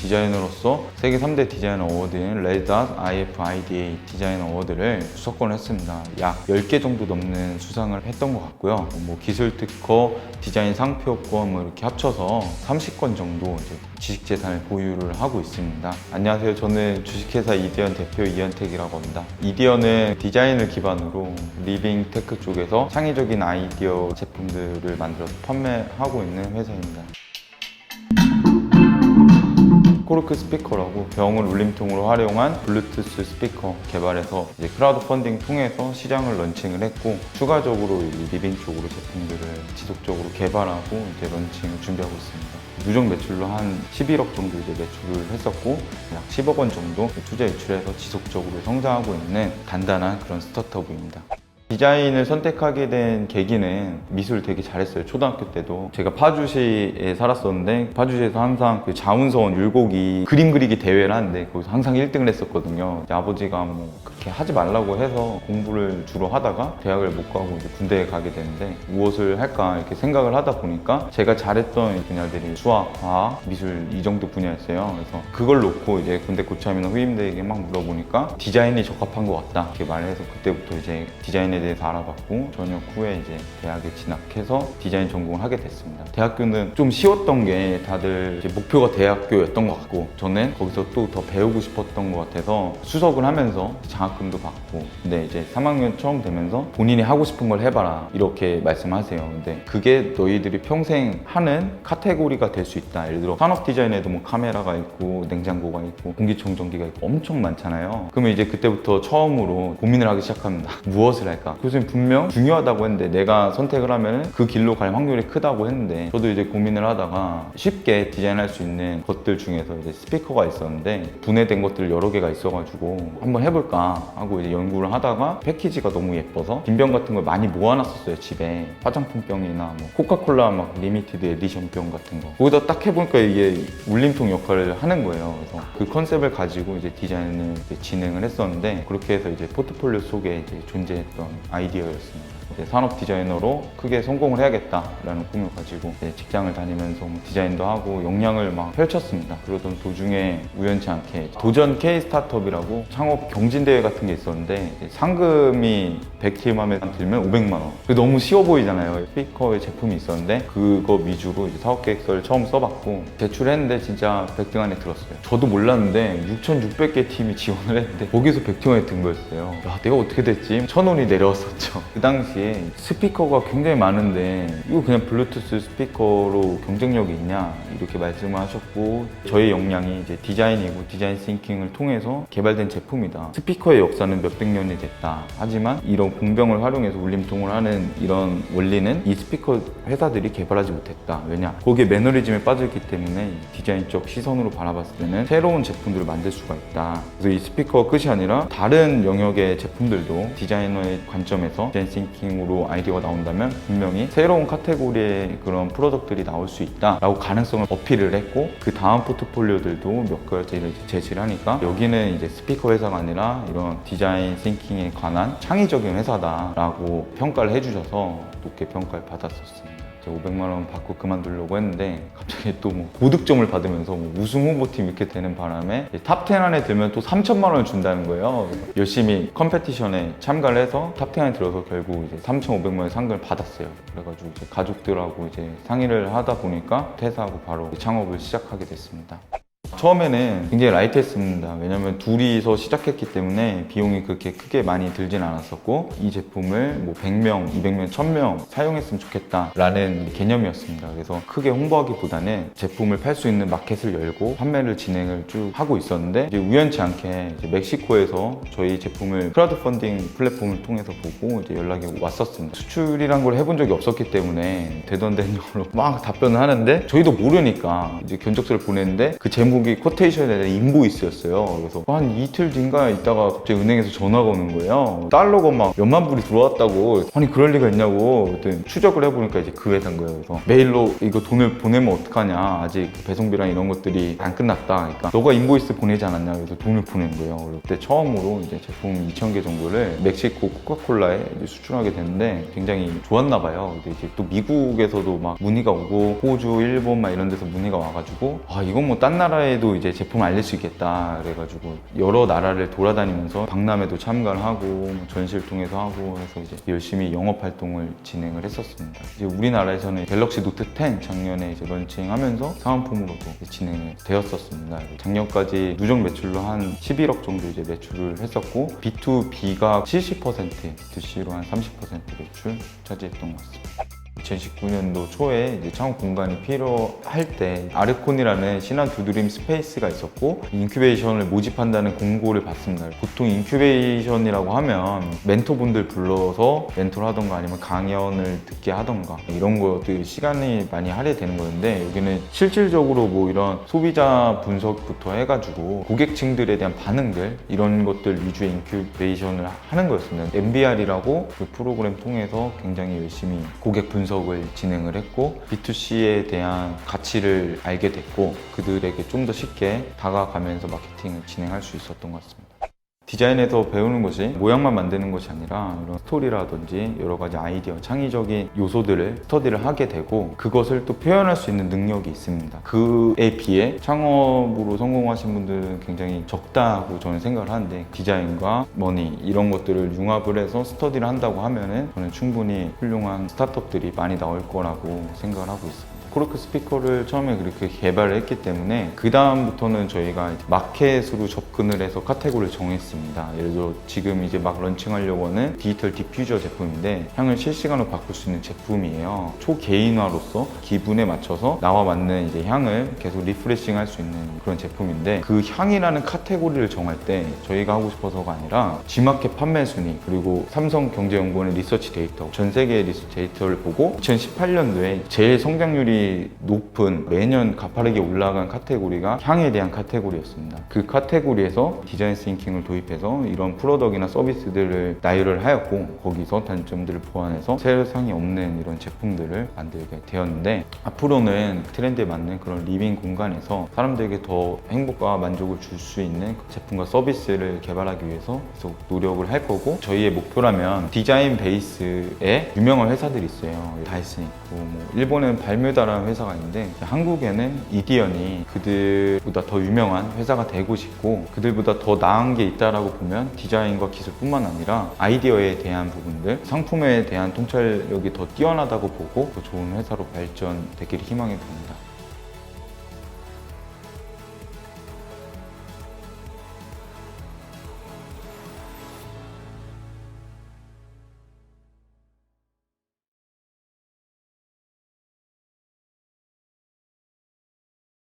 디자이너로서 세계 3대 디자이너 어워드인 레드닷 IFIDA 디자이너 어워드를 수석권을 했습니다. 약 10개 정도 넘는 수상을 했던 것 같고요. 뭐 기술 특허, 디자인 상표권 뭐 이렇게 합쳐서 30건 정도 이제 지식재산을 보유를 하고 있습니다. 안녕하세요. 저는 주식회사 이디언 대표 이현택이라고 합니다. 이디언은 디자인을 기반으로 리빙 테크 쪽에서 창의적인 아이디어 제품들을 만들어서 판매하고 있는 회사입니다. 코르크 스피커라고 병을 울림통으로 활용한 블루투스 스피커 개발해서 이제 크라우드 펀딩 통해서 시장을 런칭을 했고, 추가적으로 이 리빙 쪽으로 제품들을 지속적으로 개발하고 이제 런칭을 준비하고 있습니다. 누적 매출로 한 11억 정도 이제 매출을 했었고, 약 10억 원 정도 투자 유출해서 지속적으로 성장하고 있는 단단한 그런 스타트업입니다. 디자인을 선택하게 된 계기는 미술 되게 잘했어요. 초등학교 때도 제가 파주시에 살았었는데, 파주시에서 항상 그 자운서원 율곡이 그림 그리기 대회를 하는데 거기서 항상 1등을 했었거든요. 아버지가 뭐 그렇게 하지 말라고 해서 공부를 주로 하다가 대학을 못 가고 이제 군대에 가게 되는데, 무엇을 할까 이렇게 생각을 하다 보니까 제가 잘했던 분야들이 수학, 과학, 미술 이 정도 분야였어요. 그래서 그걸 놓고 이제 군대 고참이나 후임들에게 막 물어보니까 디자인이 적합한 것 같다 이렇게 말해서, 그때부터 이제 디자인에 대해서 알아봤고, 전역 후에 이제 대학에 진학해서 디자인 전공을 하게 됐습니다. 대학교는 좀 쉬웠던 게 다들 이제 목표가 대학교였던 것 같고, 저는 거기서 또 더 배우고 싶었던 것 같아서 수석을 하면서 장학금도 받고, 근데 이제 3학년 처음 되면서 본인이 하고 싶은 걸 해봐라 이렇게 말씀하세요. 근데 그게 너희들이 평생 하는 카테고리가 될 수 있다. 예를 들어 산업 디자인에도 뭐 카메라가 있고 냉장고가 있고 공기청정기가 있고 엄청 많잖아요. 그러면 이제 그때부터 처음으로 고민을 하기 시작합니다. 무엇을 할까? 교수님 분명 중요하다고 했는데 내가 선택을 하면 그 길로 갈 확률이 크다고 했는데, 저도 이제 고민을 하다가 쉽게 디자인할 수 있는 것들 중에서 이제 스피커가 있었는데 분해된 것들 여러 개가 있어가지고 한번 해볼까 하고 이제 연구를 하다가 패키지가 너무 예뻐서 빈병 같은 걸 많이 모아놨었어요. 집에 화장품병이나 뭐 코카콜라 막 리미티드 에디션 병 같은 거, 거기다 딱 해보니까 이게 울림통 역할을 하는 거예요. 그래서 그 컨셉을 가지고 이제 디자인을 이제 진행을 했었는데, 그렇게 해서 이제 포트폴리오 속에 이제 존재했던 아이디어였습니다. 이제 산업 디자이너로 크게 성공을 해야겠다라는 꿈을 가지고 이제 직장을 다니면서 뭐 디자인도 하고 역량을 막 펼쳤습니다. 그러던 도중에 우연치 않게 도전 K 스타트업이라고 창업 경진대회 같은 게 있었는데, 상금이 100팀 안에 들면 500만 원. 너무 쉬워 보이잖아요. 스피커의 제품이 있었는데 그거 위주로 이제 사업 계획서를 처음 써봤고 제출했는데 진짜 100등 안에 들었어요. 저도 몰랐는데 6,600개 팀이 지원을 했는데 거기서 100등 안에 든 거였어요. 야, 내가 어떻게 됐지? 1,000원이 내려왔었죠. 그 당시에 스피커가 굉장히 많은데 이거 그냥 블루투스 스피커로 경쟁력이 있냐 이렇게 말씀을 하셨고, 저의 역량이 이제 디자인이고 디자인 싱킹을 통해서 개발된 제품이다. 스피커의 역사는 몇백 년이 됐다. 하지만 이런 공병을 활용해서 울림통을 하는 이런 원리는 이 스피커 회사들이 개발하지 못했다. 왜냐? 거기에 매너리즘에 빠져있기 때문에 디자인적 시선으로 바라봤을 때는 새로운 제품들을 만들 수가 있다. 그래서 이 스피커가 끝이 아니라 다른 영역의 제품들도 디자이너의 관점에서 디자인 싱킹으로 아이디어가 나온다면 분명히 새로운 카테고리의 그런 프로덕트들이 나올 수 있다라고 가능성을 어필을 했고, 그 다음 포트폴리오들도 몇 가지를 제시를 하니까 여기는 이제 스피커 회사가 아니라 이런 디자인 싱킹에 관한 창의적인 회사다라고 평가를 해주셔서 높게 평가를 받았었습니다. 500만 원 받고 그만두려고 했는데 갑자기 또 뭐 고득점을 받으면서 뭐 우승 후보팀 이렇게 되는 바람에 탑10 안에 들면 또 3천만 원을 준다는 거예요. 열심히 컴페티션에 참가를 해서 탑10 안에 들어서 결국 이제 3,500만 원의 상금을 받았어요. 그래가지고 이제 가족들하고 이제 상의를 하다 보니까 퇴사하고 바로 창업을 시작하게 됐습니다. 처음에는 굉장히 라이트했습니다. 왜냐면 둘이서 시작했기 때문에 비용이 그렇게 크게 많이 들진 않았었고, 이 제품을 뭐 100명, 200명, 1000명 사용했으면 좋겠다라는 개념이었습니다. 그래서 크게 홍보하기보다는 제품을 팔 수 있는 마켓을 열고 판매를 진행을 쭉 하고 있었는데, 이제 우연치 않게 이제 멕시코에서 저희 제품을 크라우드 펀딩 플랫폼을 통해서 보고 이제 연락이 왔었습니다. 수출이란 걸 해본 적이 없었기 때문에 되던 대로 막 답변을 하는데, 저희도 모르니까 이제 견적서를 보냈는데 그 제목이 코테이션에 대한 인보이스였어요. 그래서 한 이틀 뒤인가 있다가 갑자기 은행에서 전화가 오는 거예요. 달러가 막 몇만 불이 들어왔다고. 아니 그럴 리가 있냐고. 그랬더니 추적을 해보니까 이제 그 회사인 거예요. 그래서 메일로 이거 돈을 보내면 어떡하냐, 아직 배송비랑 이런 것들이 안 끝났다. 그러니까 너가 인보이스 보내지 않았냐. 그래서 돈을 보낸 거예요. 그때 처음으로 이제 제품 2,000개 정도를 멕시코 코카콜라에 수출하게 됐는데 굉장히 좋았나 봐요. 근데 이제 또 미국에서도 막 문의가 오고 호주, 일본 막 이런 데서 문의가 와가지고, 아 이건 뭐 딴 나라에 세계에도 이제 제품을 알릴 수 있겠다 그래가지고 여러 나라를 돌아다니면서 박람회도 참가를 하고 뭐 전시를 통해서 하고 해서 이제 열심히 영업 활동을 진행을 했었습니다. 이제 우리나라에서는 갤럭시 노트 10 작년에 이제 런칭하면서 사은품으로도 진행이 되었었습니다. 작년까지 누적 매출로 한 11억 정도 이제 매출을 했었고 B2B가 70%, B2C로 한 30% 매출 차지했던 것 같습니다. 2019년도 초에 이제 창업 공간이 필요할 때 아르콘이라는 신한 두드림 스페이스가 있었고 인큐베이션을 모집한다는 공고를 받습니다. 보통 인큐베이션이라고 하면 멘토분들 불러서 멘토를 하던가 아니면 강연을 듣게 하던가 이런 것들 시간이 많이 할애되는 거였는데 여기는 실질적으로 뭐 이런 소비자 분석부터 해가지고 고객층들에 대한 반응들 이런 것들 위주의 인큐베이션을 하는 거였습니다. MBR이라고 그 프로그램 통해서 굉장히 열심히 고객 분석을 진행을 했고 B2C에 대한 가치를 알게 됐고 그들에게 좀 더 쉽게 다가가면서 마케팅을 진행할 수 있었던 것 같습니다. 디자인에서 배우는 것이 모양만 만드는 것이 아니라 이런 스토리라든지 여러 가지 아이디어, 창의적인 요소들을 스터디를 하게 되고 그것을 또 표현할 수 있는 능력이 있습니다. 그에 비해 창업으로 성공하신 분들은 굉장히 적다고 저는 생각을 하는데 디자인과 머니 이런 것들을 융합을 해서 스터디를 한다고 하면은 저는 충분히 훌륭한 스타트업들이 많이 나올 거라고 생각을 하고 있습니다. 코르크 스피커를 처음에 그렇게 개발을 했기 때문에 그 다음부터는 저희가 마켓으로 접근을 해서 카테고리를 정했습니다. 예를 들어 지금 이제 막 런칭하려고 하는 디지털 디퓨저 제품인데 향을 실시간으로 바꿀 수 있는 제품이에요. 초개인화로서 기분에 맞춰서 나와 맞는 이제 향을 계속 리프레싱 할 수 있는 그런 제품인데 그 향이라는 카테고리를 정할 때 저희가 하고 싶어서가 아니라 G마켓 판매 순위 그리고 삼성경제연구원의 리서치 데이터 전 세계의 리서치 데이터를 보고 2018년도에 제일 성장률이 높은 매년 가파르게 올라간 카테고리가 향에 대한 카테고리였습니다. 그 카테고리에서 디자인 싱킹을 도입해서 이런 프로덕트나 서비스들을 나열을 하였고 거기서 단점들을 보완해서 세상에 없는 이런 제품들을 만들게 되었는데 앞으로는 트렌드에 맞는 그런 리빙 공간에서 사람들에게 더 행복과 만족을 줄 수 있는 제품과 서비스를 개발하기 위해서 계속 노력을 할 거고 저희의 목표라면 디자인 베이스의 유명한 회사들이 있어요. 다이슨 있고 뭐 일본에는 발뮤다라는 회사가 있는데 한국에는 이디언이 그들보다 더 유명한 회사가 되고 싶고 그들보다 더 나은 게 있다라고 보면 디자인과 기술뿐만 아니라 아이디어에 대한 부분들 상품에 대한 통찰력이 더 뛰어나다고 보고 더 좋은 회사로 발전되기를 희망해 봅니다.